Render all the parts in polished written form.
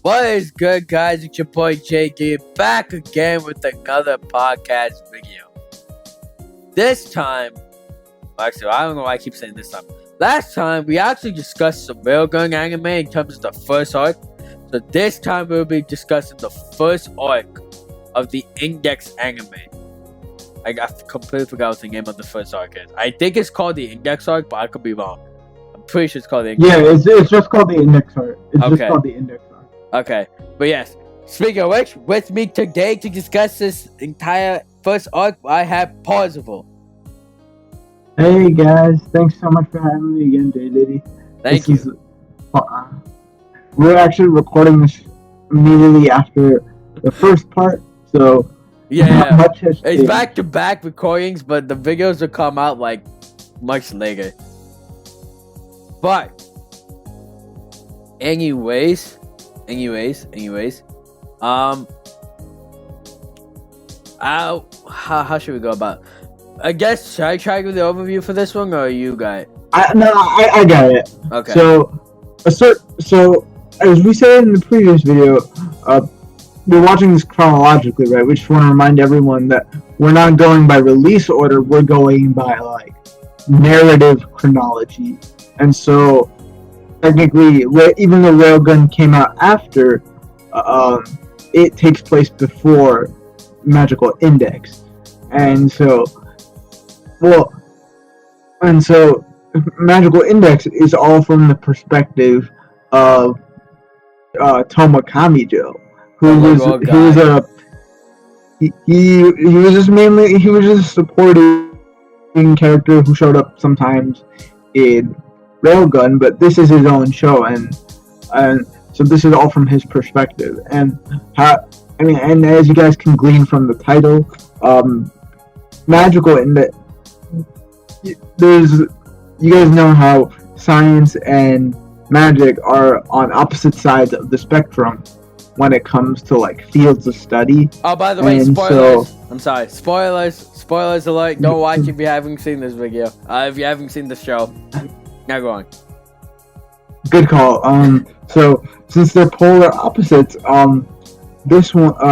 What is good, guys? It's your boy JD back again with another podcast video. This time, actually, I don't know why I keep saying this time. Last time, we actually discussed some Railgun anime in terms of the first arc. So this time, we'll be discussing the first arc of the Index anime. I completely forgot what the name of the first arc is. I think it's called the Index arc, but I could be wrong. I'm pretty sure it's called the Index arc. It's just called the Index arc. It's just called the Index arc. Okay, but yes, speaking of which, with me today to discuss this entire first arc, I have Parzival. Hey guys, thanks so much for having me again, JD. Thank you. We're actually recording this immediately after the first part, so yeah, much has changed. It's back-to-back recordings, but the videos will come out like much later. But anyways, how should we go about it? I guess, should I try with the overview for this one, or you got it? I got it. Okay. So as we said in the previous video, we're watching this chronologically, right? We just want to remind everyone that we're not going by release order, we're going by, like, narrative chronology. And so, technically, even though Railgun came out after, it takes place before Magical Index. And so Magical Index is all from the perspective of Touma Kamijou, who was just a supporting character who showed up sometimes in Railgun, but this is his own show, and so this is all from his perspective. And and as you guys can glean from the title, Magical Index. You guys know how science and magic are on opposite sides of the spectrum when it comes to, like, fields of study. Oh, by the way, spoilers. I'm sorry. Spoilers alert. Don't watch if you haven't seen this video. If you haven't seen the show. Now go on. Good call. So since they're polar opposites, this one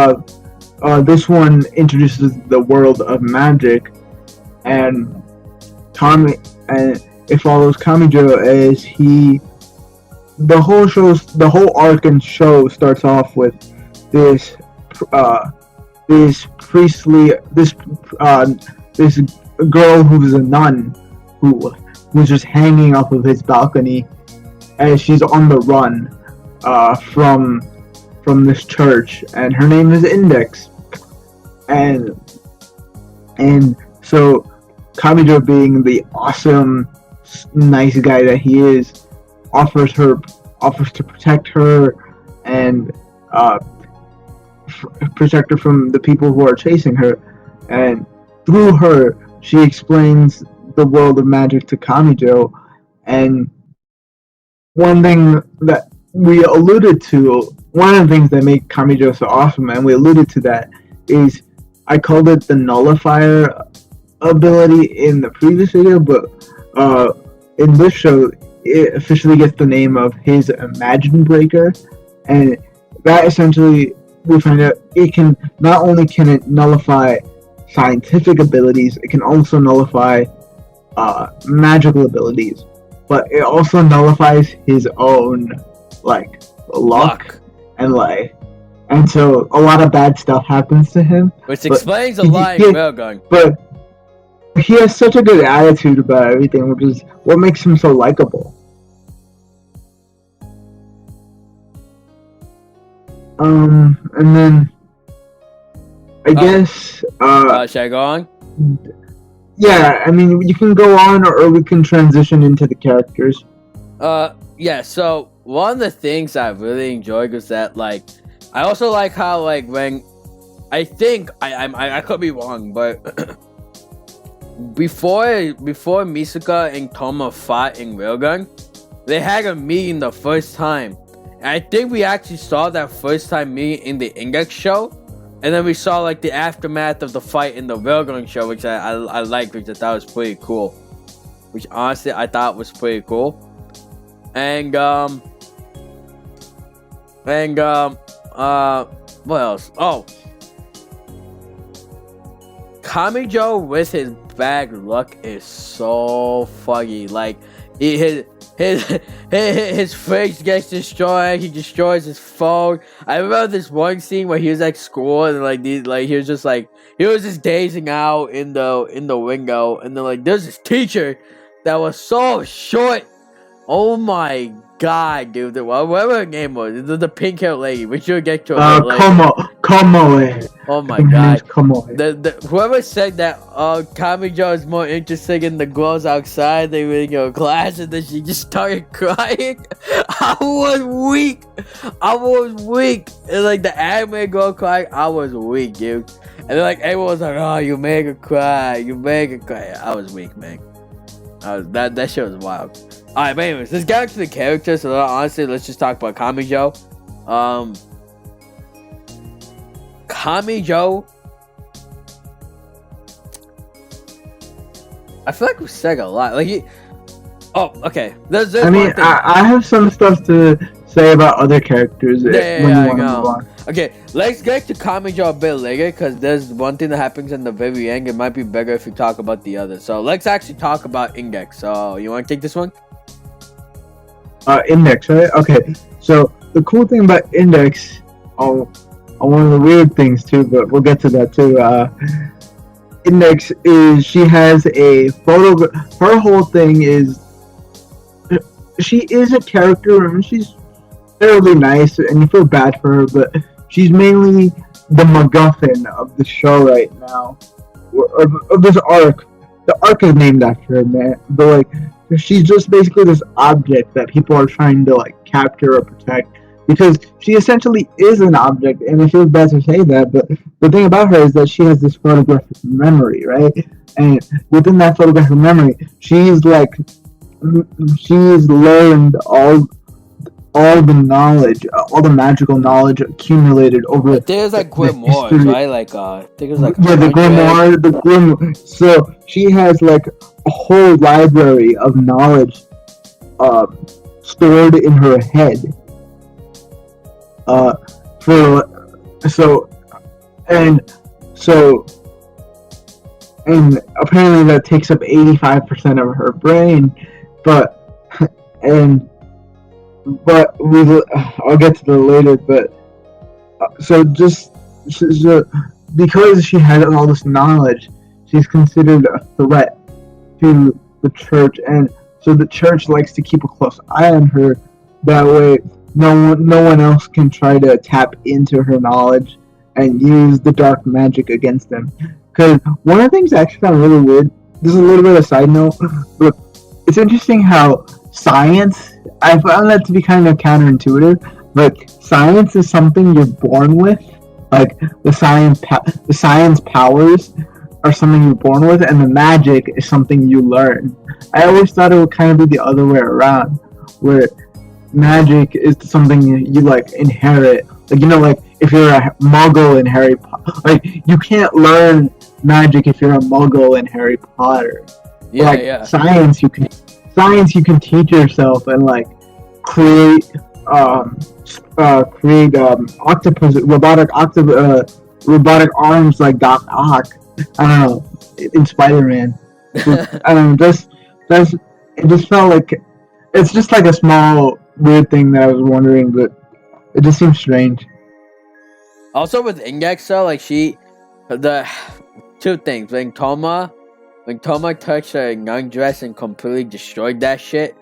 introduces the world of magic, and it follows Kamijou as the whole arc and show starts off with this girl who's a nun who was just hanging off of his balcony as she's on the run from this church, and her name is Index, and so Kamijou, being the awesome, nice guy that he is, offers to protect her and protect her from the people who are chasing her. And through her, she explains the world of magic to Kamijou. And one thing that we alluded to, one of the things that make Kamijou so awesome, and we alluded to that, is I called it the nullifier ability in the previous video, but in this show it officially gets the name of his Imagine Breaker, and that essentially, we find out it can not only can it nullify scientific abilities, it can also nullify magical abilities, but it also nullifies his own, like, luck and life. And so a lot of bad stuff happens to him, which explains a lot in Railgun. But he has such a good attitude about everything, which is what makes him so likable. And then I guess should I go on? Yeah, I mean, you can go on, or we can transition into the characters. Yeah. So one of the things I really enjoyed was that, like, I also like how, like, when I think I could be wrong, but before Misaka and Touma fought in Railgun, they had a meeting the first time. And I think we actually saw that first time meeting in the Index show, and then we saw, like, the aftermath of the fight in the Railgun show, which I liked, which I thought was pretty cool. Which honestly I thought was pretty cool. And And what else? Oh, Kamijou with his bad luck is so funny. Like his fridge gets destroyed. He destroys his phone. I remember this one scene where he was at school and he was just dazing out in the window, and then like there's this teacher that was so short. Oh my god, dude! Whatever her name was, the pink haired lady. We should get to her. Komoe. Oh my god! Komoe. Whoever said that Kamijou is more interesting in the girls outside than in your class, and then she just started crying. I was weak. And like the anime girl crying, I was weak, dude. And then like everyone was like, "Oh, you make her cry. I was weak, man. That shit was wild. Alright, but anyways, let's get into the characters. So honestly, let's just talk about Kamijou. Kamijou, I feel like we said a lot. Okay. I have some stuff to say about other characters. I know. Okay, let's get to Kamijou a bit later, because there's one thing that happens in the very end. It might be better if we talk about the other. So let's actually talk about Index. So you want to take this one? Index, right? Okay. So the cool thing about Index, one of the weird things too, but we'll get to that too. Index is, she has a photo. Her whole thing is, she is a character and she's fairly nice, and you feel bad for her, but she's mainly the MacGuffin of the show right now, of this arc. The arc is named after her, man. But like, she's just basically this object that people are trying to like capture or protect, because she essentially is an object, and it feels bad to say that, but the thing about her is that she has this photographic memory, right? And within that photographic memory, she's learned all the knowledge, all the magical knowledge accumulated over. There's like grimoires, right? Like I think it's like the grimoire. So she has like a whole library of knowledge, stored in her head. And apparently that takes up 85% of her brain, but I'll get to that later. But because she has all this knowledge, she's considered a threat to the church, and so the church likes to keep a close eye on her. That way, no one else can try to tap into her knowledge and use the dark magic against them. Because one of the things I actually found really weird, this is a little bit of a side note, but it's interesting how science, I found that to be kind of counterintuitive, but science is something you're born with. Like the science powers are something you're born with, and the magic is something you learn. I always thought it would kind of be the other way around, where magic is something you like inherit. Like, you know, like if you're a muggle in Harry Potter, like you can't learn magic if you're a muggle in Harry Potter. Science you can teach yourself and like create octopus, robotic arms like Doc Ock. I don't know, in Spider-Man. I don't know, it just felt like it's just like a small weird thing that I was wondering, but it just seems strange. Also with Index though, like the two things. When Touma touched her young dress and completely destroyed that shit.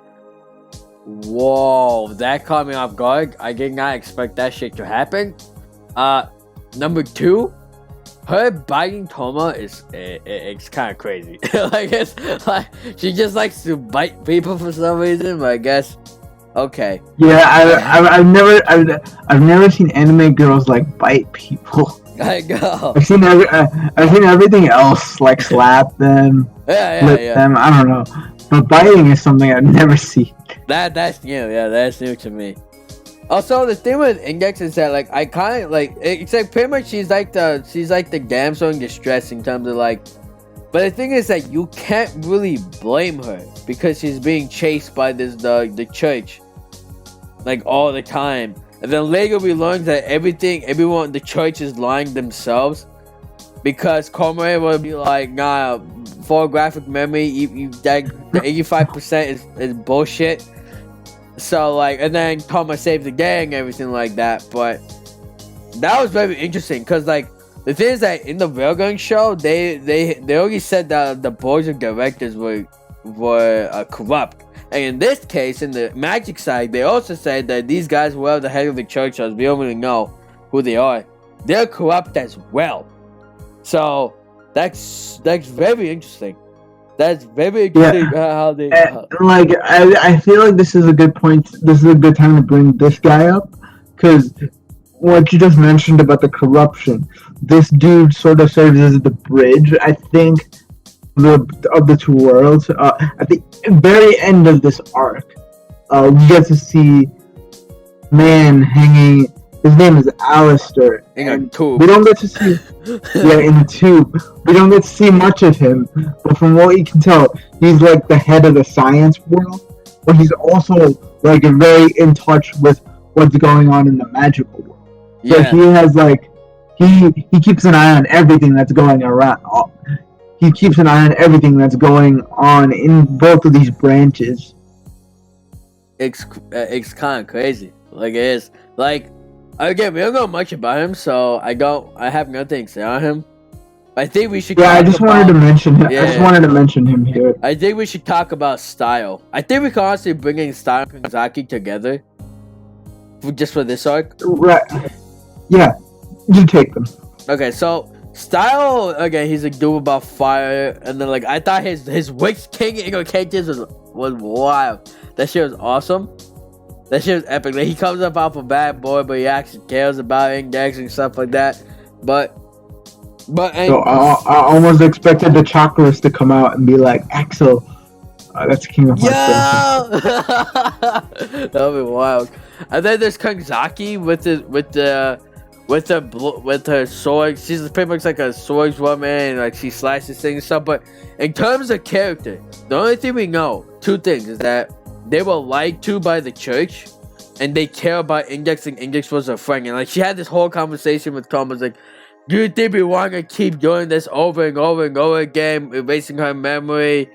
Whoa, that caught me off guard. I did not expect that shit to happen. Number two, her biting Touma it's kind of crazy. Like it's like she just likes to bite people for some reason, but I guess okay. Yeah, I've never seen anime girls like bite people. I know. I've seen everything else, like slap them, flip them. I don't know, but biting is something I've never seen. That's new. Yeah, that's new to me. Also, the thing with Index is that like I kind of like it's like pretty much she's like the damsel in distress in terms of like, but the thing is that you can't really blame her because she's being chased by the church like all the time. And then later we learned that everyone in the church is lying themselves. Because Komare would be like, nah, photographic memory, the 85% is bullshit. So, like, and then Toma saved the day and everything like that. But that was very interesting because, like, the thing is that in the Railgun show, they already said that the boards of directors were corrupt. And in this case, in the magic side, they also said that these guys, whoever the head of the church is, we don't really know who they are. They're corrupt as well. So that's very interesting. That's very interesting how they. Like I feel like this is a good point. This is a good time to bring this guy up because what you just mentioned about the corruption. This dude sort of serves as the bridge, I think, of the two worlds. At the very end of this arc, we get to see man hanging. His name is Alistair. In a tube. We don't get to see, in the tube. We don't get to see much of him, but from what you can tell, he's like the head of the science world, but he's also like very in touch with what's going on in the magical world. So he has like, he keeps an eye on everything that's going around. He keeps an eye on everything that's going on in both of these branches. It's kind of crazy. Like it is. Like. Again, we don't know much about him, so I have nothing to say on him. I think we should. I just wanted to mention him. I just wanted to mention him here. I think we should talk about Styil. I think we can honestly bring in Styil and Kanzaki together, just for this arc. Right. Yeah, you take them. Okay, so Styil again, he's a dude about fire, and then like I thought his Witch King characters was wild. That shit was awesome. That shit was epic. Like, he comes up off a bad boy, but he actually cares about index and stuff like that. But so I almost expected the Chakras to come out and be like, Axel, that's King of Hearts. That would be wild. And then there's Kanzaki with her sword. She's pretty much like a swordswoman, and like she slices things and stuff. But in terms of character, the only thing we know, two things, is that they were lied to by the church, and they care about Index, and Index was a friend. And like she had this whole conversation with Thomas, like, do you think we want to keep doing this over and over and over again, erasing her memory,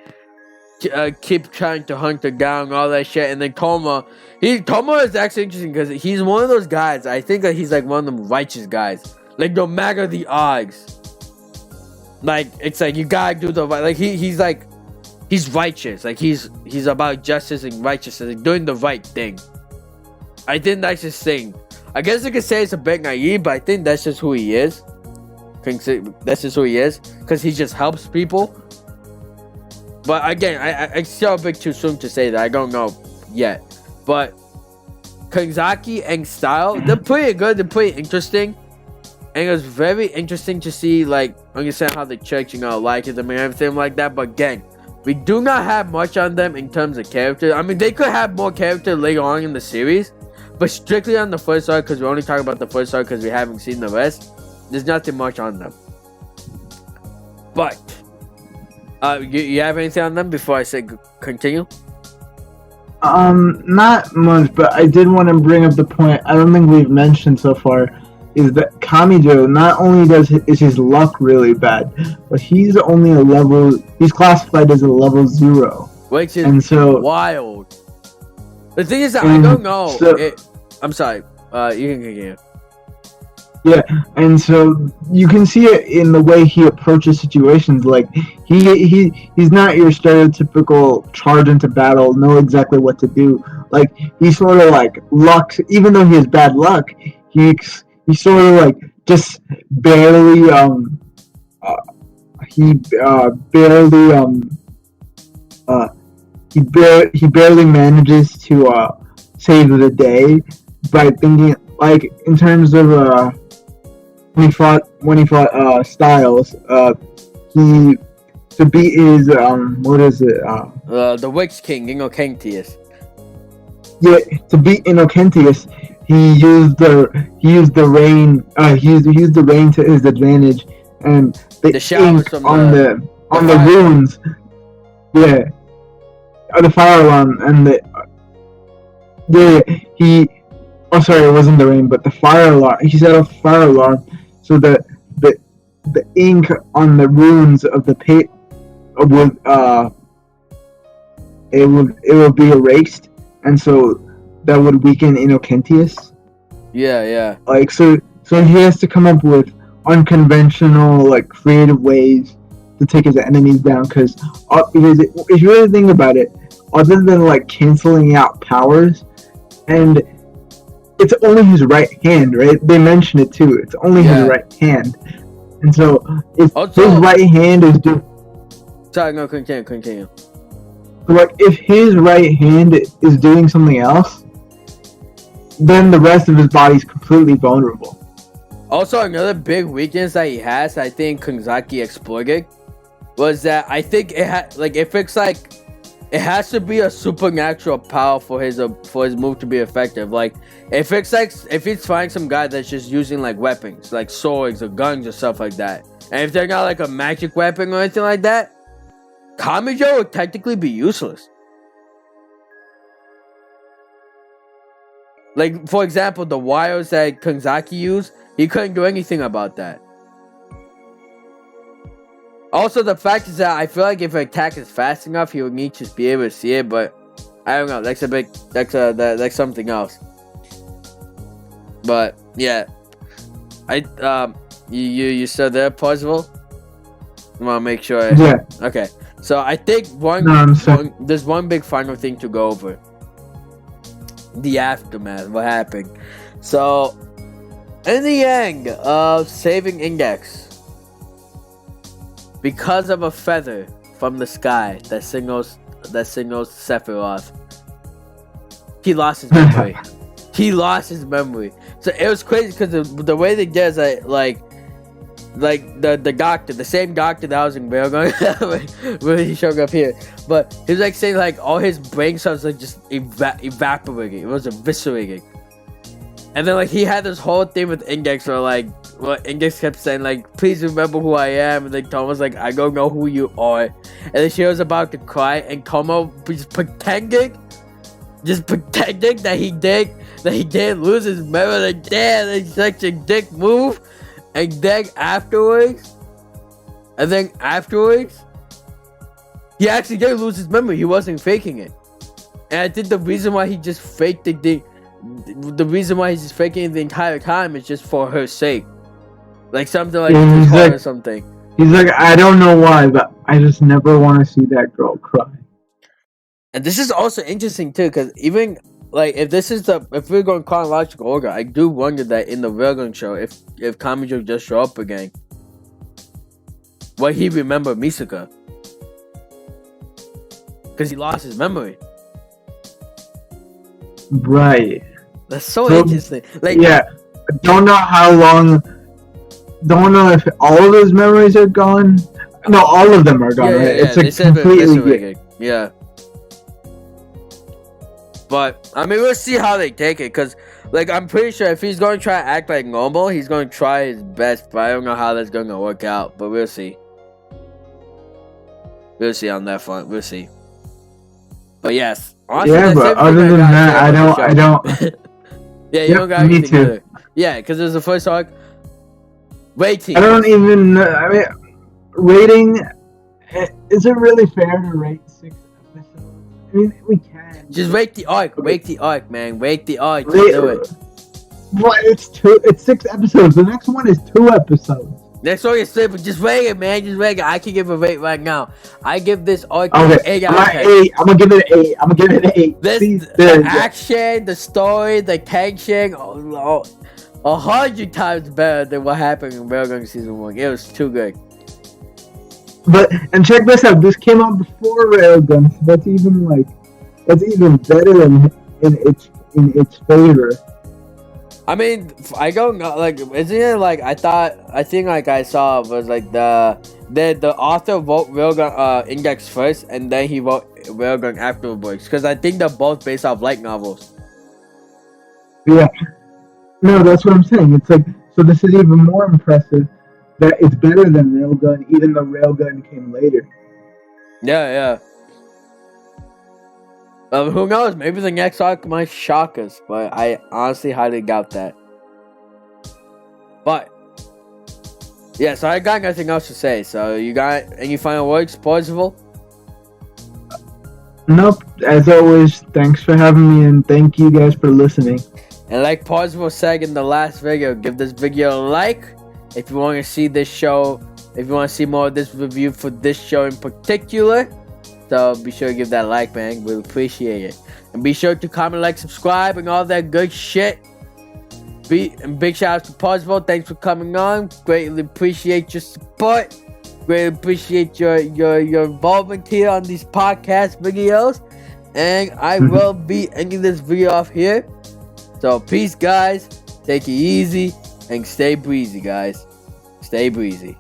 keep trying to hunt her down, all that shit? And then Toma is actually interesting because he's one of those guys. I think that he's like one of them righteous guys. Like no matter the odds, like it's like you gotta do the right. Like he's like. He's righteous, like he's about justice and righteousness, and doing the right thing. I think that's his thing. I guess you could say it's a bit naive, but I think that's just who he is. That's just who he is, because he just helps people. But again, I still a bit too soon to say that. I don't know yet. But Kanzaki and Styil, they're pretty good. They're pretty interesting, and it was very interesting to see, like, understand how the church, likes them and everything like that. But again, we do not have much on them in terms of character. I mean, they could have more character later on in the series, but strictly on the first arc, because we're only talking about the first arc because we haven't seen the rest, there's nothing much on them. But, you have anything on them before I say continue? Not much, but I did want to bring up the point I don't think we've mentioned so far, is that Kamijou, not only is his luck really bad, but he's classified as a level 0. Which is wild. The thing is that I don't know. I'm sorry. You can continue. Yeah, and so you can see it in the way he approaches situations. Like he's not your stereotypical charge into battle, know exactly what to do. Like he sort of like lucks, even though he has bad luck. He sort of like just barely he barely manages to save the day by thinking, like, in terms of when he fought Styles, he to beat his the Witch King Innocentius. Yeah, to beat Innocentius, he used the rain to his advantage, and the ink on the runes, the fire alarm, and he Oh, sorry, it wasn't the rain, but the fire alarm. He set off the fire alarm, so the the ink on the runes of the pit would it would be erased, and so that would weaken Innocentius. Yeah. Like so he has to come up with unconventional, like creative ways to take his enemies down. Because if you really think about it, other than like canceling out powers, and it's only his right hand, right? They mention it too. It's only his right hand, and so if his right hand is doing. Sorry, no, continue. Like, if his right hand is doing something else, then the rest of his body's completely vulnerable. Also, another big weakness that he has, I think Kanzaki exploited, was that I think it has to be a supernatural power for his move to be effective. Like, if he's fighting some guy that's just using like weapons, like swords or guns or stuff like that, and if they're not like a magic weapon or anything like that, Kamijou would technically be useless. Like, for example, the wires that Kanzaki used, he couldn't do anything about that. Also, the fact is that I feel like if an attack is fast enough, he would need to be able to see it, but I don't know. That's something else. But yeah, you still there, Parzival? I want to make sure. Yeah. Okay. So I think there's one big final thing to go over. The aftermath, what happened. So, in the end of saving Index, because of a feather from the sky that signals Sephiroth, he lost his memory. He lost his memory. So it was crazy because the way they did is like the doctor, the same doctor that was in Railgun, when he showed up here, but he was like saying like all his brain cells like just evaporating. It was eviscerating. And then like he had this whole thing with Index where like Index kept saying like, please remember who I am, and like Touma was like, I don't know who you are, and then she was about to cry, and Touma just pretending that he didn't lose his memory. Like, damn, that's such a dick move. And then afterwards, he actually did lose his memory. He wasn't faking it. And I think the reason why he just faked the reason why he's just faking it the entire time is just for her sake. Like something like or something. He's like, I don't know why, but I just never want to see that girl cry. And this is also interesting too, because even like if we're going chronological order, I do wonder that in the Railgun show, if Kamijou just show up again, will he remember Misaka? Because he lost his memory. Right. That's so interesting. Like, yeah, I don't know how long. Don't know if all of his memories are gone. No, all of them are gone. Right? Yeah. It's completely. Yeah. But I mean, we'll see how they take it. Cause like I'm pretty sure if he's going to try to act like normal, he's going to try his best. But I don't know how that's going to work out. But we'll see. We'll see on that front. We'll see. But yes. Honestly, yeah, but other than that, I don't. Yeah, you don't got anything either. Yeah, because it was the first arc. Rating. I don't even. I mean, rating. Is it really fair to rate 6 episodes? I mean, we can. Just rate the arc. Rate the arc, man. Rate the arc. Just do it. What? It's 6 episodes. The next one is 2 episodes. Next one is simple. Just rate it, man. Just rate it. I can give a rate right now. I give this arc an 8 out of 10. I'm gonna give it an 8. The action, the story, the tension, 100 times better than what happened in Railgun Season 1. It was too good. And check this out. This came out before Railgun, so that's even better in its favor. I mean, I don't know, like, isn't it like, I think like I saw was like the author wrote Railgun Index first, and then he wrote Railgun afterwards, because I think they're both based off light novels. Yeah. No, that's what I'm saying. It's like, so this is even more impressive that it's better than Railgun, even though Railgun came later. Yeah. Who knows? Maybe the next arc might shock us, but I honestly highly doubt that. But yeah, so I got nothing else to say. So you got any final words, Parzival? Nope. As always, thanks for having me, and thank you guys for listening. And like Parzival said in the last video, give this video a like if you want to see this show. If you want to see more of this review for this show in particular. So be sure to give that like, man. We'll appreciate it. And be sure to comment, like, subscribe, and all that good shit. And big shout out to Parzival. Thanks for coming on. Greatly appreciate your support. Greatly appreciate your involvement here on these podcast videos. And I will be ending this video off here. So peace, guys. Take it easy and stay breezy, guys. Stay breezy.